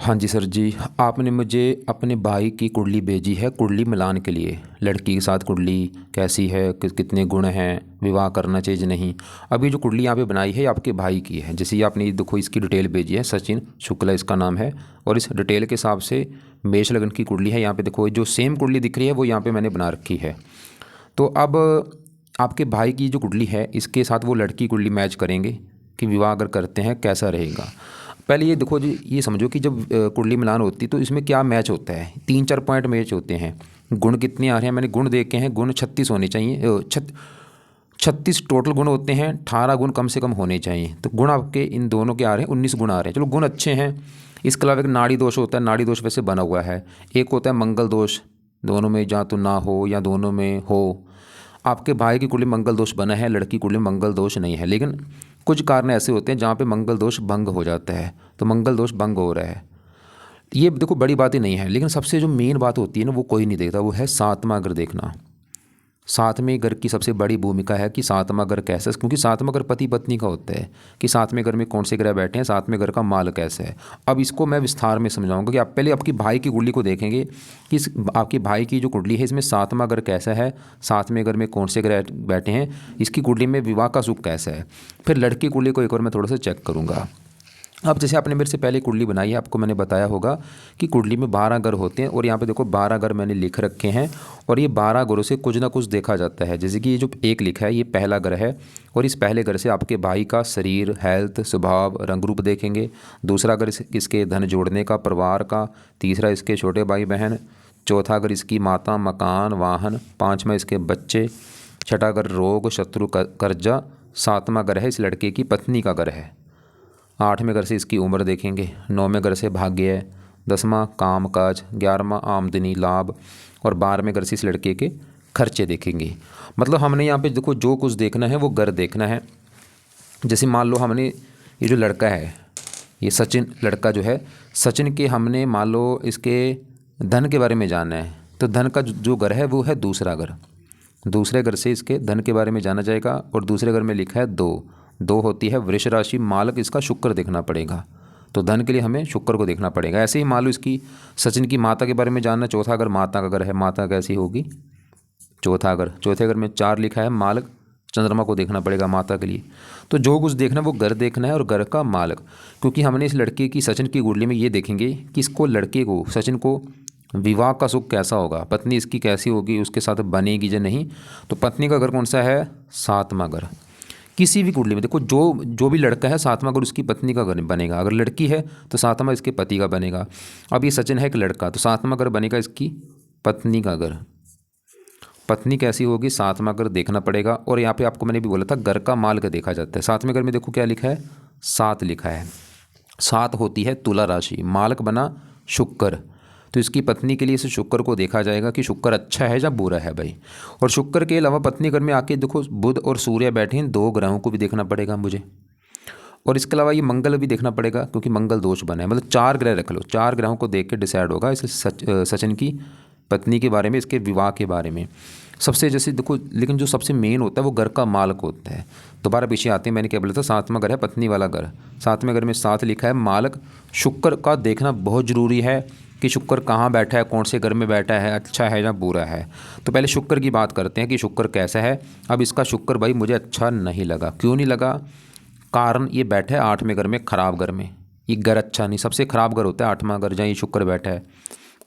हाँ जी सर जी, आपने मुझे अपने भाई की कुंडली भेजी है कुंडली मिलान के लिए। लड़की के साथ कुंडली कैसी है, कितने गुण हैं, विवाह करना चाहिए नहीं। अभी जो कुंडली यहाँ पे बनाई है ये आपके भाई की है। जैसे ये आपने देखो इसकी डिटेल भेजी है, सचिन शुक्ला इसका नाम है। और इस डिटेल के हिसाब से मेष लगन की कुंडली है। यहाँ पे देखो जो सेम कुंडली दिख रही है वो यहाँ पे मैंने बना रखी है। तो अब आपके भाई की जो कुंडली है इसके साथ वो लड़की कुंडली मैच करेंगे कि विवाह अगर करते हैं कैसा रहेगा। पहले ये देखो जी, ये समझो कि जब कुंडली मिलान होती है तो इसमें क्या मैच होता है, 3-4 पॉइंट मैच होते हैं। गुण कितने आ रहे हैं मैंने गुण देखे हैं, गुण 36 होने चाहिए। 36 टोटल गुण होते हैं, 18 गुण कम से कम होने चाहिए। तो गुण आपके इन दोनों के आ रहे हैं, 19 गुण आ रहे हैं। चलो गुण अच्छे हैं। इसके अलावा एक नाड़ी दोष होता है, नाड़ी दोष वैसे बना हुआ है। एक होता है मंगल दोष, दोनों में या तो ना हो या दोनों में हो। आपके भाई की कुंडली मंगल दोष बना है, लड़की कुंडली में मंगल दोष नहीं है। लेकिन कुछ कारण ऐसे होते हैं जहाँ पे मंगल दोष भंग हो जाता है, तो मंगल दोष भंग हो रहा है। ये देखो बड़ी बात ही नहीं है। लेकिन सबसे जो मेन बात होती है ना वो कोई नहीं देखता, वो है सातवां घर देखना। सातवें घर की सबसे बड़ी भूमिका है कि सातवां घर कैसा है, क्योंकि सातवां घर पति पत्नी का होता है कि सातवें घर में कौन से ग्रह बैठे हैं, सातवें घर का माल कैसा है। अब इसको मैं विस्तार में समझाऊंगा कि आप पहले आपकी भाई की कुंडली को देखेंगे कि आपकी भाई की जो कुंडली है इसमें सातवां घर कैसा है, सातवें घर में कौन से ग्रह बैठे हैं, इसकी कुंडली में विवाह का सुख कैसा है। फिर लड़की कुंडली को एक और मैं थोड़ा सा चेक करूँगा। अब जैसे आपने मेरे से पहले कुंडली बनाई है, आपको मैंने बताया होगा कि कुंडली में 12 घर होते हैं। और यहाँ पे देखो 12 घर मैंने लिख रखे हैं, और ये 12 घरों से कुछ ना कुछ देखा जाता है। जैसे कि ये जो एक लिखा है ये पहला घर है, और इस पहले घर से आपके भाई का शरीर, हेल्थ, स्वभाव, रंग रूप देखेंगे। दूसरा घर इसके धन जोड़ने का, परिवार का। तीसरा इसके छोटे भाई बहन। चौथा घर इसकी माता, मकान, वाहन। पाँचवा इसके बच्चे। छठा घर रोग, शत्रु, कर्जा। सातवां घर है इस लड़के की पत्नी का घर है। आठवें घर से इसकी उम्र देखेंगे। नौवें घर से भाग्य है। 10वां काम काज। 11वां आमदनी लाभ। और 12वें घर से इस लड़के के खर्चे देखेंगे। मतलब हमने यहाँ पे देखो जो कुछ देखना है वो घर देखना है। जैसे मान लो हमने ये जो लड़का है, ये सचिन लड़का जो है, सचिन के हमने मान लो इसके धन के बारे में जानना है, तो धन का जो घर है वो है दूसरा घर। दूसरे घर से इसके धन के बारे में जाना जाएगा। और दूसरे घर में लिखा है दो होती है वृष राशि, मालक इसका शुक्र देखना पड़ेगा। तो धन के लिए हमें शुक्र को देखना पड़ेगा। ऐसे ही मान लो इसकी सचिन की माता के बारे में जानना, चौथा अगर माता का घर है, माता कैसी होगी, चौथा अगर चौथे घर में 4 लिखा है मालक, चंद्रमा को देखना पड़ेगा माता के लिए। तो जो कुछ देखना है वो घर देखना है और घर का मालक। क्योंकि हमने इस लड़के की सचिन की कुंडली में ये देखेंगे कि इसको लड़के को सचिन को विवाह का सुख कैसा होगा, पत्नी इसकी कैसी होगी, उसके साथ बनेगी या नहीं। तो पत्नी का घर कौन सा है, सातवां घर। किसी भी कुंडली में देखो जो भी लड़का है सातवां घर उसकी पत्नी का घर बनेगा। अगर लड़की है तो सातवां इसके पति का बनेगा। अब ये सचिन है एक लड़का, तो सातवां घर बनेगा इसकी पत्नी का घर। पत्नी कैसी होगी, सातवां घर देखना पड़ेगा। और यहाँ पे आपको मैंने भी बोला था घर का माल का देखा जाता है। सातवें घर में देखो क्या लिखा है, 7 लिखा है। 7 होती है तुला राशि, मालक बना शुक्र। तो इसकी पत्नी के लिए इस शुक्र को देखा जाएगा कि शुक्र अच्छा है या बुरा है भाई। और शुक्र के अलावा पत्नी घर में आके देखो बुध और सूर्य बैठे हैं, 2 ग्रहों को भी देखना पड़ेगा मुझे। और इसके अलावा ये मंगल भी देखना पड़ेगा क्योंकि मंगल दोष बना है। मतलब 4 ग्रह रख लो, 4 ग्रहों को देख के डिसाइड होगा इस सचिन की पत्नी के बारे में, इसके विवाह के बारे में। सबसे जैसे देखो, लेकिन जो सबसे मेन होता है वो घर का मालक होता है। दोबारा पीछे आते हैं, मैंने क्या बोला था, सातवां घर है पत्नी वाला घर। सातवें घर में 7 लिखा है मालक। शुक्र का देखना बहुत ज़रूरी है कि शुक्र कहाँ बैठा है, कौन से घर में बैठा है, अच्छा है या बुरा है। तो पहले शुक्र की बात करते हैं कि शुक्र कैसा है। अब इसका शुक्र भाई मुझे अच्छा नहीं लगा। क्यों नहीं लगा, कारण ये बैठा है 8वें घर में, खराब घर में। ये घर अच्छा नहीं, सबसे खराब घर होता है 8वां घर जहाँ ये शुक्र बैठा है।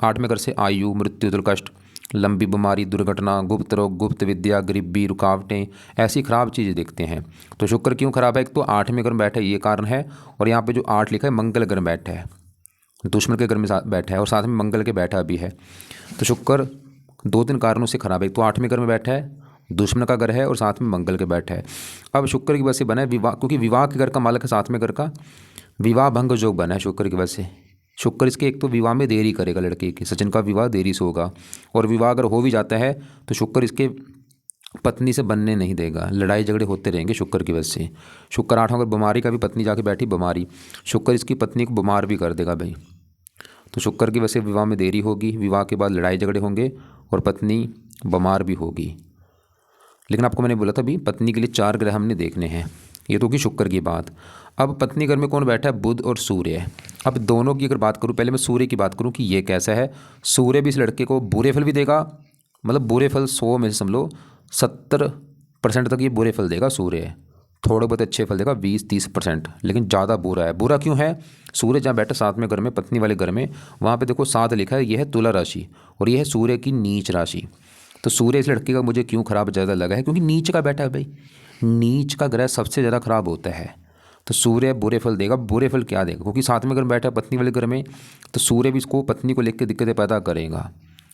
8वें घर से आयु, मृत्यु, दुर्कष्ट, लंबी बीमारी, दुर्घटना, गुप्त रोग, गुप्त विद्या, गरीबी, रुकावटें, ऐसी खराब चीज़ें देखते हैं। तो शुक्र क्यों खराब है, एक तो 8वें घर में बैठा है ये कारण है। और यहाँ पे जो 8 लिखा है मंगल घर में बैठा है, दुश्मन के घर में बैठा है और साथ में मंगल के बैठा भी है। तो शुक्र 2-3 कारणों से खराब है। तो 8वें घर में बैठा है, दुश्मन का घर है और साथ में मंगल के बैठा है। अब शुक्र की वजह से बना है विवाह, क्योंकि विवाह के घर का मालक है 7वें घर का, विवाह भंग योग बना है शुक्र की वजह से। शुक्र इसके एक तो विवाह में देरी करेगा, लड़के के सचिन का विवाह देरी से होगा। और विवाह अगर हो भी जाता है तो शुक्र इसके पत्नी से बनने नहीं देगा, लड़ाई झगड़े होते रहेंगे शुक्र की वजह से। शुक्र 8वां घर बीमारी का भी, पत्नी जाके बैठी बीमारी, शुक्र इसकी पत्नी को बीमार भी कर देगा भाई। तो शुक्र की वजह से विवाह में देरी होगी, विवाह के बाद लड़ाई झगड़े होंगे और पत्नी बीमार भी होगी। लेकिन आपको मैंने बोला था भी पत्नी के लिए 4 ग्रह हमने देखने हैं। ये तो कि शुक्र की बात। अब पत्नी घर में कौन बैठा है? बुध और सूर्य है। अब दोनों की अगर बात करूँ, पहले मैं सूर्य की बात करूँ कि ये कैसा है। सूर्य भी इस लड़के को बुरे फल भी देगा, मतलब बुरे फल 100 में से समझ लो 70% तक ये बुरे फल देगा सूर्य। थोड़े बहुत अच्छे फल देगा 20-30%, लेकिन ज़्यादा बुरा है। बुरा क्यों है? सूर्य जहाँ बैठा साथ में घर में, पत्नी वाले घर में, वहाँ पे देखो 7 लिखा है, यह है तुला राशि और यह है सूर्य की नीच राशि। तो सूर्य इस लड़के का मुझे क्यों खराब ज़्यादा लगा है? क्योंकि नीच का बैठा है भाई, नीच का ग्रह सबसे ज़्यादा खराब होता है। तो सूर्य बुरे फल देगा। बुरे फल क्या देगा? क्योंकि साथ में अगर बैठा है पत्नी वाले घर में, तो सूर्य भी इसको पत्नी को लेकर दिक्कतें पैदा करेगा।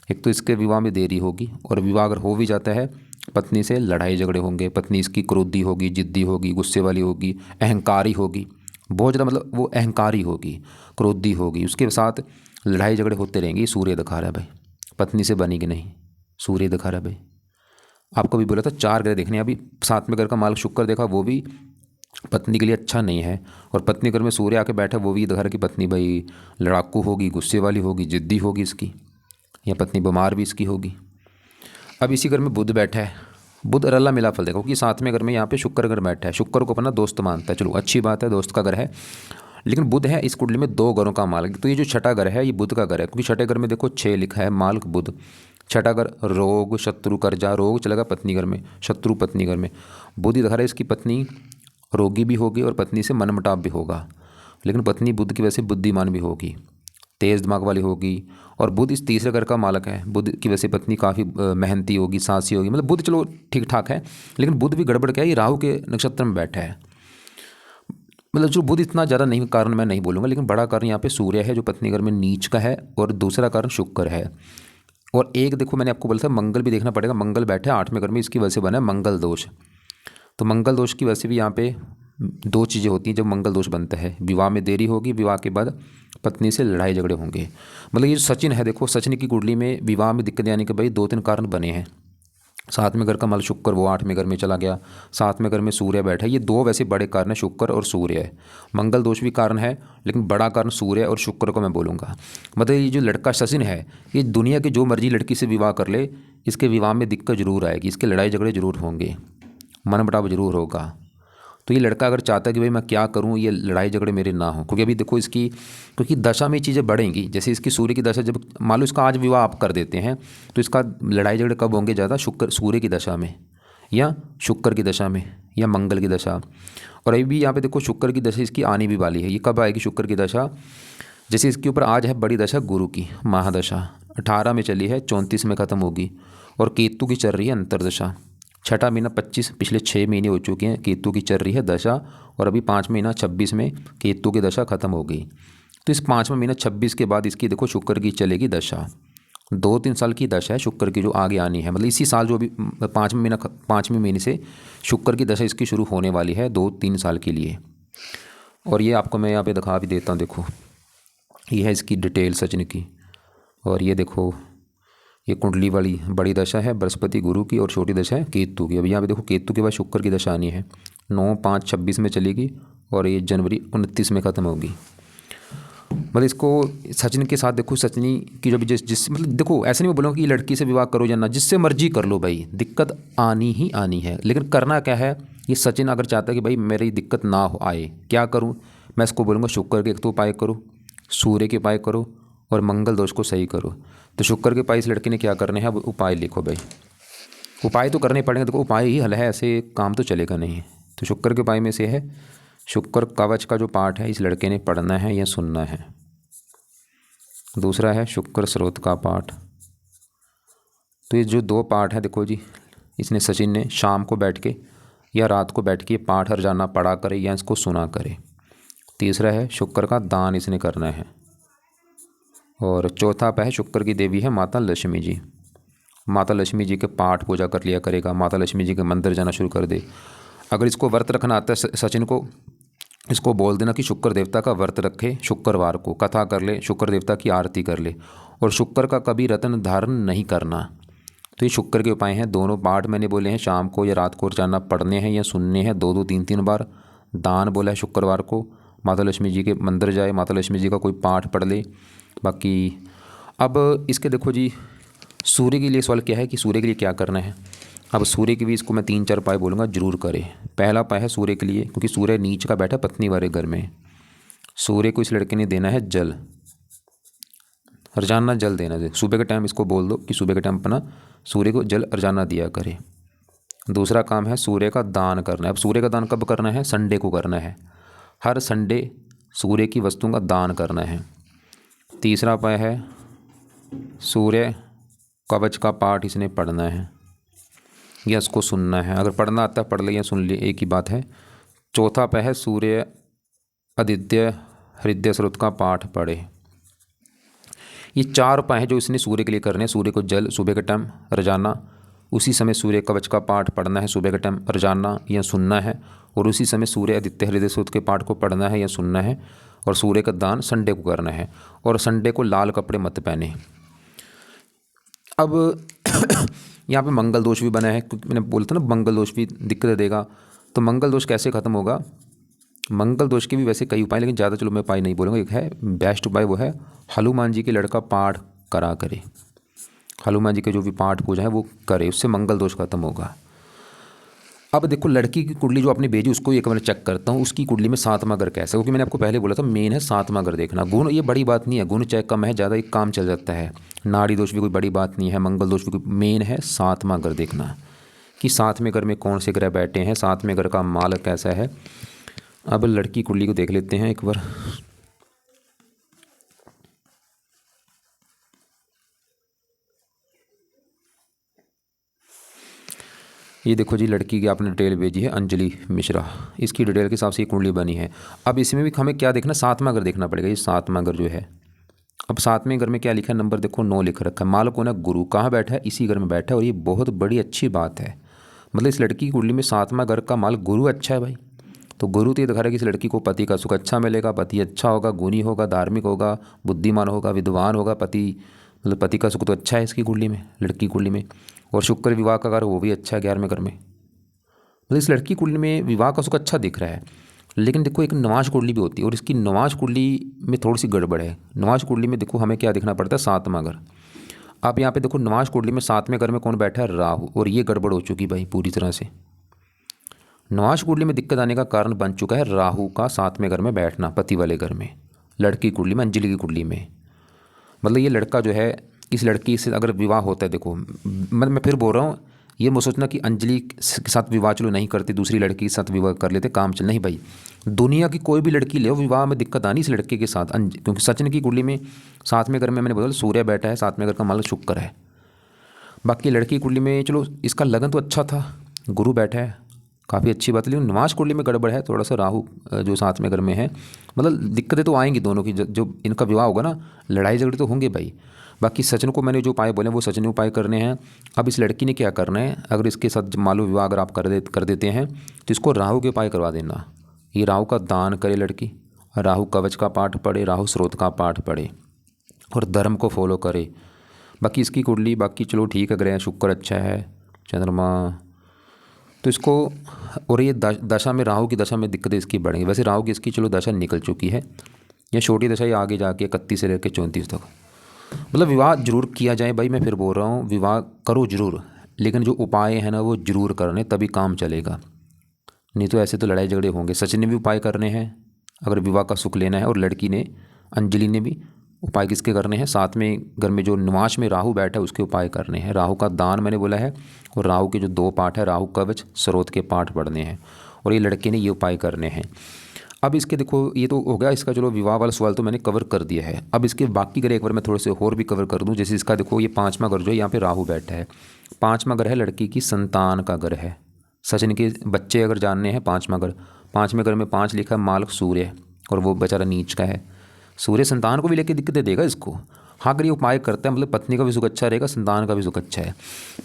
एक तो इसके विवाह में देरी होगी, और विवाह अगर हो भी जाता है, पत्नी से लड़ाई झगड़े होंगे, पत्नी इसकी क्रोधी होगी, जिद्दी होगी, गुस्से वाली होगी, अहंकारी होगी, बहुत ज़्यादा, मतलब वो अहंकारी होगी, क्रोधी होगी, उसके साथ लड़ाई झगड़े होते रहेंगे। सूर्य दिखा रहा है भाई, पत्नी से बनेगी नहीं, सूर्य दिखा रहा है भाई। आपको भी बोला था 4 ग्रह देखने, अभी साथ में घर का मालिक शुक्र देखा, वो भी पत्नी के लिए अच्छा नहीं है। और पत्नी घर में सूर्य आके बैठा, वो भी दिखा रहा है कि पत्नी भाई लड़ाकू होगी, गुस्से वाली होगी, जिद्दी होगी इसकी, या पत्नी बीमार भी इसकी होगी। अब इसी घर में बुध बैठा है, बुध रला मिला फल देखो कि साथ में घर में यहाँ पे शुक्र घर बैठा है। शुक्र को अपना दोस्त मानता है, चलो अच्छी बात है, दोस्त का घर है। लेकिन बुध है इस कुंडली में 2 घरों का मालिक, तो ये जो छठा घर है ये बुध का घर है, क्योंकि छठे घर में देखो 6 लिखा है, मालिक बुध। छठा घर रोग, शत्रु, कर्जा, रोग चलेगा पत्नी घर में, शत्रु पत्नी घर में। बुध दिखा रहा है इसकी पत्नी रोगी भी होगी और पत्नी से मनमुटाव भी होगा, लेकिन पत्नी बुध की वजह से बुद्धिमान भी होगी, तेज़ दिमाग वाली होगी। और बुध इस तीसरे घर का मालक है, बुध की वजह से पत्नी काफ़ी मेहनती होगी, साहसी होगी। मतलब बुध चलो ठीक ठाक है, लेकिन बुध भी गड़बड़ क्या है, ये राहु के नक्षत्र में बैठा है। मतलब जो बुध इतना ज़्यादा नहीं, कारण मैं नहीं बोलूँगा, लेकिन बड़ा कारण यहाँ पे सूर्य है जो पत्नी घर में नीच का है, और दूसरा कारण शुक्र है। और एक देखो मैंने आपको बोला था मंगल भी देखना पड़ेगा, मंगल बैठे 8वें घर में, इसकी वजह से बना है मंगल दोष। तो मंगल दोष की वजह से भी यहाँ पे 2 चीज़ें होती हैं जब मंगल दोष बनता है, विवाह में देरी होगी, विवाह के बाद पत्नी से लड़ाई झगड़े होंगे। मतलब ये सचिन है, देखो सचिन की कुंडली में विवाह में दिक्कत आने के भाई 2-3 कारण बने हैं। साथ में घर का माल शुक्र, वो 8वें घर में चला गया, साथ में घर में सूर्य बैठा है, ये 2 वैसे बड़े कारण है, शुक्र और सूर्य है। मंगल दोष भी कारण है, लेकिन बड़ा कारण सूर्य और शुक्र को मैं बोलूँगा। मतलब ये जो लड़का सचिन है, ये दुनिया की जो मर्जी लड़की से विवाह कर ले, इसके विवाह में दिक्कत जरूर आएगी, इसके लड़ाई झगड़े जरूर होंगे, मनमुटाव जरूर होगा। तो ये लड़का अगर चाहता है कि भाई मैं क्या करूं, ये लड़ाई झगड़े मेरे ना हो, क्योंकि अभी देखो इसकी, क्योंकि दशा में ये चीज़ें बढ़ेंगी। जैसे इसकी सूर्य की दशा, जब मान लो इसका आज विवाह आप कर देते हैं, तो इसका लड़ाई झगड़े कब होंगे ज़्यादा? सूर्य की दशा में, या शुक्र की दशा में, या मंगल की दशा। और अभी भी यहाँ पे देखो शुक्र की दशा इसकी आने भी वाली है। ये कब आएगी शुक्र की दशा? जैसे इसके ऊपर आज है बड़ी दशा गुरु की महादशा, 18 में चली है, 34 में ख़त्म होगी। और केतु की चल रही है अंतरदशा, छठा महीना 25, पिछले 6 महीने हो चुके हैं, केतु की चल रही है दशा। और अभी 5 महीना 26 में केतु की दशा खत्म हो गई। तो इस 5वां महीना 26 के बाद इसकी देखो शुक्र की चलेगी दशा। 2-3 साल की दशा है शुक्र की जो आगे आनी है, मतलब इसी साल जो अभी 5वें महीने से शुक्र की दशा इसकी शुरू होने वाली है 2-3 साल के लिए। और ये आपको मैं यहाँ पे दिखा भी देता हूँ, देखो ये है इसकी डिटेल सचिन की। और ये देखो ये कुंडली वाली बड़ी दशा है बृहस्पति गुरु की, और छोटी दशा है केतु की। अब यहाँ पे देखो केतु के बाद शुक्र की दशा आनी है, 9-5-26 में चलेगी, और ये जनवरी 29 में ख़त्म होगी। मतलब इसको सचिन के साथ देखो, सचिनी की जो भी जिस मतलब देखो, ऐसे नहीं बोलूँगा कि लड़की से विवाह करो या ना, जिससे मर्जी कर लो भाई, दिक्कत आनी ही आनी है। लेकिन करना क्या है, ये सचिन अगर चाहता है कि भाई मेरी दिक्कत ना हो आए, क्या करूँ? मैं इसको बोलूँगा शुक्र के एक तो उपाय करो, सूर्य के उपाय करो, और मंगल दोष को सही करो। तो शुक्र के उपाय इस लड़के ने क्या करने हैं, अब उपाय लिखो भाई। उपाय तो करने पड़ेंगे, देखो उपाय ही हल है, ऐसे काम तो चलेगा नहीं। तो शुक्र के उपाय में से है शुक्र कवच का जो पाठ है इस लड़के ने पढ़ना है या सुनना है। दूसरा है शुक्र स्रोत का पाठ। तो ये जो 2 पाठ है देखो जी, इसने सचिन ने शाम को बैठ के या रात को बैठ के पाठ रोजाना पढ़ा करे या इसको सुना करे। तीसरा है शुक्र का दान इसने करना है। और चौथा है शुक्र की देवी है माता लक्ष्मी जी, माता लक्ष्मी जी के पाठ पूजा कर लिया करेगा, माता लक्ष्मी जी के मंदिर जाना शुरू कर दे। अगर इसको व्रत रखना आता है सचिन को, इसको बोल देना कि शुक्र देवता का व्रत रखे, शुक्रवार को कथा कर ले, शुक्र देवता की आरती कर ले, और शुक्र का कभी रत्न धारण नहीं करना। तो ये शुक्र के उपाय हैं। दोनों पाठ मैंने बोले हैं, शाम को या रात को रोजाना पढ़ने हैं या सुनने हैं 2-2 3-3 बार। दान बोला है शुक्रवार को, माता लक्ष्मी जी के मंदिर जाए, माता लक्ष्मी जी का कोई पाठ पढ़ ले। बाकी अब इसके देखो जी, सूर्य के लिए सवाल क्या है कि सूर्य के लिए क्या करना है। अब सूर्य के भी इसको मैं 3-4 उपाय बोलूँगा, जरूर करें। पहला उपाय है सूर्य के लिए, क्योंकि सूर्य नीच का बैठा पत्नी वाले घर में। सूर्य को इस लड़के ने देना है जल, रोजाना जल देना है। सुबह के टाइम इसको बोल दो कि सुबह के टाइम अपना सूर्य को जल रोजाना दिया करे। दूसरा काम है सूर्य का दान करना है। अब सूर्य का दान कब करना है? संडे को करना है। हर संडे सूर्य की वस्तुओं का दान करना है। तीसरा उपाय है सूर्य कवच का पाठ इसने पढ़ना है या इसको सुनना है। अगर पढ़ना आता है पढ़ ले या सुन ले, एक ही बात है। चौथा उपाय है सूर्य आदित्य हृदय स्रोत का पाठ पढ़े। ये 4 उपाय हैं जो इसने सूर्य के लिए करने हैं। सूर्य को जल सुबह के टाइम रोजाना, उसी समय सूर्य कवच का पाठ पढ़ना है सुबह के टाइम रोजाना या सुनना है, और उसी समय सूर्य आदित्य हृदय स्रोत के पाठ को पढ़ना है या सुनना है, और सूर्य का दान संडे को करना है। और संडे को लाल कपड़े मत पहने। अब यहाँ पे मंगल दोष भी बना है, क्योंकि मैंने बोला था ना मंगल दोष भी दिक्कत देगा। तो मंगल दोष कैसे ख़त्म होगा? मंगल दोष के भी वैसे कई उपाय, लेकिन ज़्यादा चलो मैं उपाय नहीं बोलूँगा। एक है बेस्ट उपाय, वो है हनुमान जी के लड़का पाठ करा करे। हनुमान जी के जो भी पाठ पूजा है वो करे, उससे मंगल दोष खत्म होगा। अब देखो लड़की की कुंडली जो आपने भेजी उसको एक बार चेक करता हूँ, उसकी कुंडली में 7वां घर कैसा है, क्योंकि मैंने आपको पहले बोला था मेन है 7वां घर देखना। गुण ये बड़ी बात नहीं है, गुण चाहे कम है ज़्यादा एक काम चल जाता है। नाड़ी दोष भी कोई बड़ी बात नहीं है, मंगल दोष भी कोई, मेन है 7वां घर देखना कि 7वें घर में कौन से ग्रह बैठे हैं, 7वें घर का मालक कैसा है। अब लड़की कुंडली को देख लेते हैं एक बार। ये देखो जी, लड़की की आपने डिटेल भेजी है अंजलि मिश्रा, इसकी डिटेल के हिसाब से ये कुंडली बनी है। अब इसमें भी हमें क्या देखना, 7वां घर देखना पड़ेगा। ये 7वां घर जो है, अब 7वें घर में क्या लिखा है, नंबर देखो 9 लिख रखा है। मालक कौन है? गुरु। कहाँ बैठा है? इसी घर में बैठा है, और ये बहुत बड़ी अच्छी बात है। मतलब इस लड़की की कुंडली में 7वां घर का मालक गुरु अच्छा है भाई। तो गुरु तो ये दिखा रहा है कि इस लड़की को पति का सुख अच्छा मिलेगा, पति अच्छा होगा, गुणी होगा, धार्मिक होगा, बुद्धिमान होगा, विद्वान होगा। पति मतलब पति का सुख तो अच्छा है इसकी कुंडली में, लड़की की कुंडली में। और शुक्र विवाह का घर वो भी अच्छा है 11वें घर में। मतलब इस लड़की कुंडली में विवाह का सुख अच्छा दिख रहा है। लेकिन देखो एक नवाज कुंडली भी होती है, और इसकी नवाज कुंडली में थोड़ी सी गड़बड़ है। नवाज कुंडली में देखो हमें क्या देखना पड़ता है, 7वां घर। आप यहाँ पे देखो नवाज कुंडली में 7वें घर में कौन बैठा है? राहु। और ये गड़बड़ हो चुकी भाई पूरी तरह से। नवाज कुंडली में दिक्कत आने का कारण बन चुका है राहु का 7वें घर में बैठना, पति वाले घर में, लड़की कुंडली में, अंजलि की कुंडली में। मतलब ये लड़का जो है, इस लड़की से अगर विवाह होता है, देखो मैं फिर बोल रहा हूँ, ये मत सोचना कि अंजलि के साथ विवाह चलो नहीं करते, दूसरी लड़की के साथ विवाह कर लेते, काम चल। नहीं भाई, दुनिया की कोई भी लड़की ले, विवाह में दिक्कत आनी इस लड़के के साथ। क्योंकि सचिन की कुंडली में 7वें घर में मैंने बोला सूर्य बैठा है, 7वें घर का मालक शुक्र है। बाकी लड़की कुंडली में चलो इसका लगन तो अच्छा था, गुरु बैठा है, काफ़ी अच्छी बात है। लेकिन नवाज कुंडली में गड़बड़ है थोड़ा सा, राहु जो 7वें घर में है। मतलब दिक्कतें तो आएंगी दोनों की, जो इनका विवाह होगा ना, लड़ाई झगड़े तो होंगे भाई। बाकी सचिन को मैंने जो उपाय बोले वो सचिन उपाय करने हैं। अब इस लड़की ने क्या करना है, अगर इसके साथ मालूम विवाह अगर आप कर देते हैं तो इसको राहु के उपाय करवा देना। ये राहु का दान करे लड़की, राहु कवच का पाठ पढ़े, राहु स्रोत का पाठ पढ़े, और धर्म को फॉलो करे। बाकी इसकी कुंडली बाकी चलो ठीक है, ग्रह शुक्र अच्छा है, चंद्रमा तो इसको, और ये दशा में, राहु की दशा में दिक्कतें इसकी बढ़ेंगी। वैसे राहु की इसकी चलो दशा निकल चुकी है, ये छोटी दशा ये आगे जाके 31 से लेकर 34 तक। मतलब विवाह जरूर किया जाए भाई, मैं फिर बोल रहा हूँ विवाह करो जरूर, लेकिन जो उपाय है ना वो जरूर करने, तभी काम चलेगा। नहीं तो ऐसे तो लड़ाई झगड़े होंगे। सचिन ने भी उपाय करने हैं अगर विवाह का सुख लेना है, और लड़की ने, अंजलि ने भी उपाय किसके करने हैं, 7वें घर में जो निवास में राहु बैठा है उसके उपाय करने हैं। राहु का दान मैंने बोला है, और राहु के जो 2 पाठ है, राहु कवच स्रोत के पाठ पढ़ने हैं, और ये लड़के ने ये उपाय करने हैं। अब इसके देखो ये तो हो गया इसका, चलो विवाह वाला सवाल तो मैंने कवर कर दिया है। अब इसके बाकी ग्रह एक बार मैं थोड़े से और भी कवर कर दूं। जैसे इसका देखो ये 5वां घर जो है, यहाँ पे राहु बैठा है। 5वां घर है लड़की की संतान का घर है। सचिन के बच्चे अगर जानने हैं, 5वां घर, 5वें घर में 5 लिखा है, मालक सूर्य, और वो बेचारा नीच का है। सूर्य संतान को भी लेकर दिक्कतें देगा इसको। हाँ अगर ये उपाय करता है, मतलब पत्नी का भी सुख अच्छा रहेगा, संतान का भी सुख अच्छा है।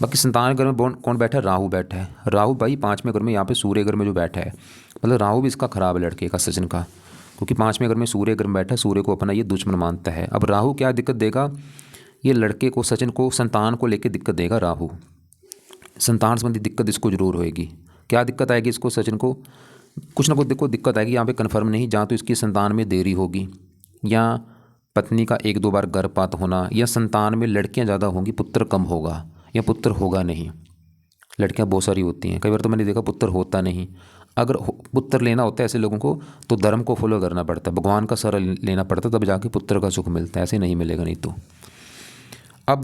बाकी संतान घर में कौन बैठा है? राहु बैठा है। राहु भाई 5वें घर में, यहाँ पे सूर्य घर में जो बैठा है, मतलब राहु भी इसका खराब है लड़के का, सचिन का, क्योंकि 5वें घर में सूर्य घर में बैठा है, सूर्य को अपना ये दुश्मन मानता है। अब राहु क्या दिक्कत देगा, ये लड़के को, सचिन को, संतान को लेकर दिक्कत देगा। राहु संतान संबंधी दिक्कत इसको जरूर होएगी। क्या दिक्कत आएगी इसको, सचिन को? कुछ ना कुछ देखो दिक्कत आएगी, यहाँ पे कन्फर्म नहीं, जहाँ तो इसकी संतान में देरी होगी, या पत्नी का 1-2 बार गर्भपात होना, या संतान में लड़कियां ज़्यादा होंगी, पुत्र कम होगा, या पुत्र होगा नहीं। लड़कियां बहुत सारी होती हैं, कई बार तो मैंने देखा पुत्र होता नहीं। अगर पुत्र लेना होता है ऐसे लोगों को तो धर्म को फॉलो करना पड़ता है, भगवान का सहारा लेना पड़ता है, तब जाके पुत्र का सुख मिलता है, ऐसे नहीं मिलेगा नहीं तो। अब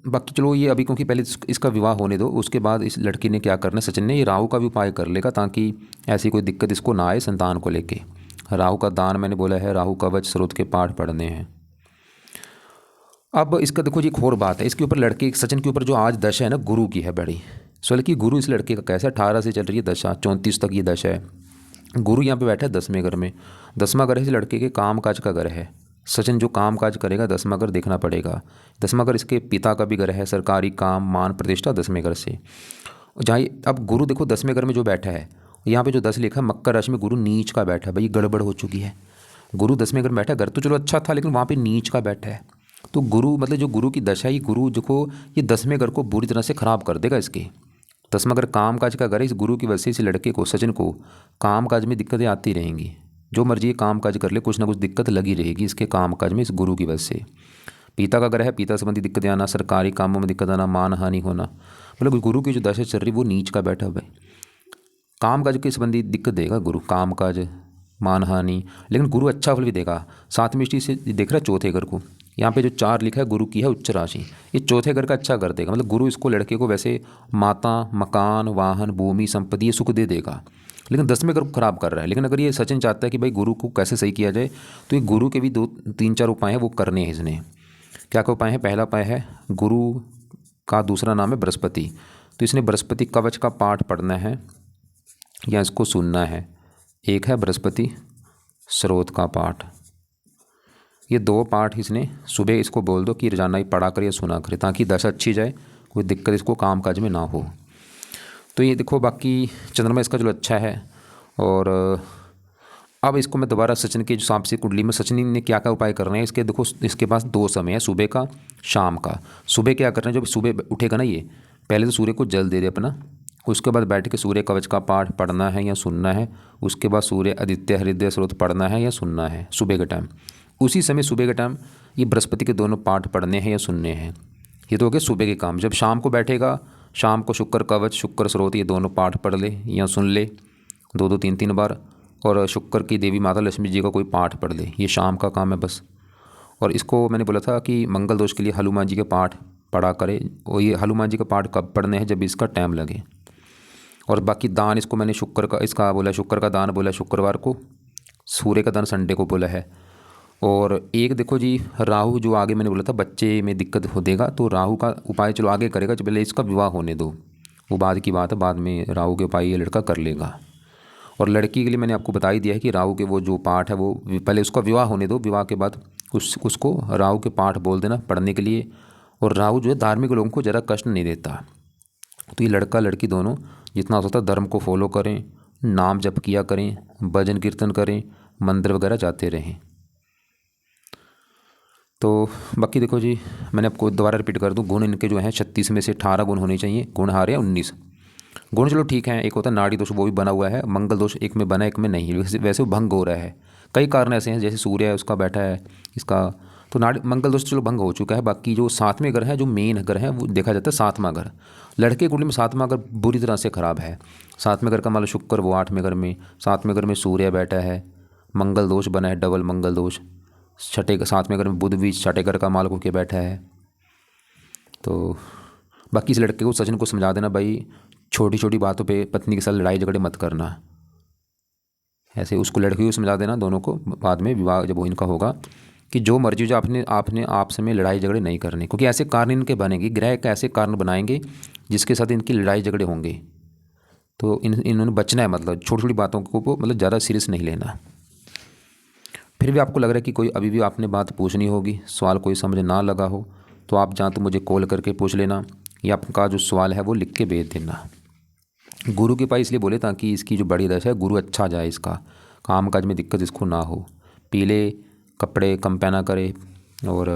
बाकी चलो ये अभी क्योंकि पहले इसका विवाह होने दो, उसके बाद इस लड़की ने क्या करना है, सचिन ने ये राहु का भी उपाय कर लेगा ताकि ऐसी कोई दिक्कत इसको ना आए संतान को लेके। राहु का दान मैंने बोला है, राहु कवच स्रोत के पाठ पढ़ने हैं। अब इसका देखो जी एक और बात है, इसके ऊपर लड़के सचिन के ऊपर जो आज दशा है ना गुरु की है बड़ी। सो कि गुरु इस लड़के का कैसा 18 से चल रही है दशा, 34 तक ये दशा है। गुरु यहाँ पे बैठा है 10वें घर में। 10वां घर है इस लड़के के काम काज का घर है। सचिन जो काम काज करेगा 10वां घर देखना पड़ेगा। 10वां घर इसके पिता का भी घर है, सरकारी काम मान प्रतिष्ठा 10वें घर से। जहाँ अब गुरु देखो 10वें घर में जो बैठा है, यहाँ पे जो 10 लिखा है मकर राशि में गुरु नीच का बैठा है, भाई गड़बड़ हो चुकी है। गुरु 10वें घर में बैठा है, घर तो चलो अच्छा था लेकिन वहाँ पे नीच का बैठा है। तो गुरु मतलब जो गुरु की दशा है, गुरु जो को ये 10वें घर को बुरी तरह से ख़राब कर देगा इसके। 10वां घर काम काज का घर है, इस गुरु की वजह से इस लड़के को सचिन को काम काज में दिक्कतें आती रहेंगी। जो मर्जी काम काज कर ले कुछ ना कुछ दिक्कत लगी रहेगी इसके काम काज में इस गुरु की वजह से। पिता का घर है, पिता संबंधी दिक्कतें आना, सरकारी कामों में दिक्कत आना, मान हानि होना, मतलब गुरु की जो दशा चल रही वो नीच का बैठा हुआ है। काम काज के संबंधी दिक्कत देगा गुरु, काम काज मान हानि, लेकिन गुरु अच्छा फल भी देगा। साथ में से देख रहा है चौथे घर को, यहाँ पे जो 4 लिखा है गुरु की है उच्च राशि, ये चौथे घर का अच्छा कर देगा। मतलब गुरु इसको लड़के को वैसे माता मकान वाहन भूमि संपत्ति ये सुख दे देगा, लेकिन 10वें घर को खराब कर रहा है। लेकिन अगर ये सचिन चाहता है कि भाई गुरु को कैसे सही किया जाए, तो ये गुरु के भी 2-3-4 उपाय हैं वो करने हैं इसने। क्या क्या उपाय हैं? पहला उपाय है गुरु का दूसरा नाम है बृहस्पति, तो इसने बृहस्पति कवच का पाठ पढ़ना है या इसको सुनना है। एक है बृहस्पति स्रोत का पाठ, ये 2 पाठ इसने सुबह इसको बोल दो कि रोजाना ही पढ़ा कर या सुना करे ताकि दशा अच्छी जाए, कोई दिक्कत इसको काम काज में ना हो। तो ये देखो बाकी चंद्रमा इसका चलो अच्छा है। और अब इसको मैं दोबारा सचिन के जो सांप से कुंडली में सचिन ने क्या क्या उपाय करने हैं इसके, देखो इसके पास 2 समय है, सुबह का शाम का। सुबह क्या करना है, जब सुबह उठेगा ना ये पहले तो सूर्य को जल दे दे अपना, उसके बाद बैठ के सूर्य कवच का पाठ पढ़ना है या सुनना है। उसके बाद सूर्य आदित्य हृदय स्रोत पढ़ना है या सुनना है सुबह के टाइम। उसी समय सुबह के टाइम ये बृहस्पति के दोनों पाठ पढ़ने हैं या सुनने हैं। ये तो हो गए सुबह के काम। जब शाम को बैठेगा, शाम को शुक्र कवच शुक्र स्रोत ये दोनों पाठ पढ़ ले या सुन ले 2-2 3-3 बार, और शुक्र की देवी माता लक्ष्मी जी का कोई पाठ पढ़ ले, ये शाम का काम है बस। और इसको मैंने बोला था कि मंगल दोष के लिए हनुमान जी के पाठ पढ़ा करे, और ये हनुमान जी का पाठ कब पढ़ने हैं, जब इसका टाइम लगे। और बाकी दान इसको मैंने शुक्र का इसका बोला, शुक्र का दान बोला शुक्रवार को, सूर्य का दान संडे को बोला है। और एक देखो जी राहु जो आगे मैंने बोला था बच्चे में दिक्कत हो देगा, तो राहु का उपाय चलो आगे करेगा, जब पहले इसका विवाह होने दो, वो बाद की बात है, बाद में राहु के उपाय ये लड़का कर लेगा। और लड़की के लिए मैंने आपको बता ही दिया है कि राहु के वो जो पाठ है वो पहले उसका विवाह होने दो, विवाह के बाद उसको राहु के पाठ बोल देना पढ़ने के लिए। और राहु जो है धार्मिक लोगों को ज़रा कष्ट नहीं देता, तो ये लड़का लड़की दोनों जितना हो सकता है धर्म को फॉलो करें, नाम जप किया करें, भजन कीर्तन करें, मंदिर वगैरह जाते रहें। तो बाकी देखो जी मैंने आपको दोबारा रिपीट कर दूं, गुण इनके जो हैं 36 में से 18 गुण होने चाहिए, गुण हार या 19 गुण चलो ठीक है। एक होता है नाड़ी दोष, वो भी बना हुआ है, मंगल दोष एक में बना एक में नहीं, वैसे वो भंग हो रहा है। कई कारण ऐसे हैं, जैसे सूर्य है उसका बैठा है इसका, तो नाड़ी मंगल दोष चलो भंग हो चुका है। बाकी जो 7वें घर है, जो मेन घर है वो देखा जाता है 7वां घर। लड़के कुंडली में 7वां घर बुरी तरह से ख़राब है। 7वें घर का मान लो शुक्र, वो 8वें घर में, 7वें घर में सूर्य बैठा है, मंगल दोष बना है, डबल मंगल दोष। 7वें घर में बुध भी 6ठे घर का मालक होकर बैठा है। तो बाकी इस लड़के को सचिन को समझा देना भाई, छोटी छोटी बातों पे पत्नी के साथ लड़ाई झगड़े मत करना, ऐसे उसको लड़की को समझा देना दोनों को, बाद में विवाह जब वो इनका होगा कि जो मर्जी जो आपने आपने आपस में लड़ाई झगड़े नहीं करने, क्योंकि ऐसे कारण इनके बनेंगे, ग्रह का ऐसे कारण बनाएंगे जिसके साथ इनकी लड़ाई झगड़े होंगे। तो इन्होंने बचना है, मतलब छोटी छोटी बातों को मतलब ज़्यादा सीरियस नहीं लेना। फिर भी आपको लग रहा है कि कोई अभी भी आपने बात पूछनी होगी, सवाल कोई समझ ना लगा हो, तो आप जहाँ तो मुझे कॉल करके पूछ लेना, या आपका जो सवाल है वो लिख के भेज देना। गुरु के पास इसलिए बोले ताकि इसकी जो बड़ी दशा है गुरु अच्छा जाए, इसका काम काज में दिक्कत इसको ना हो, पीले कपड़े कम पहना करे, और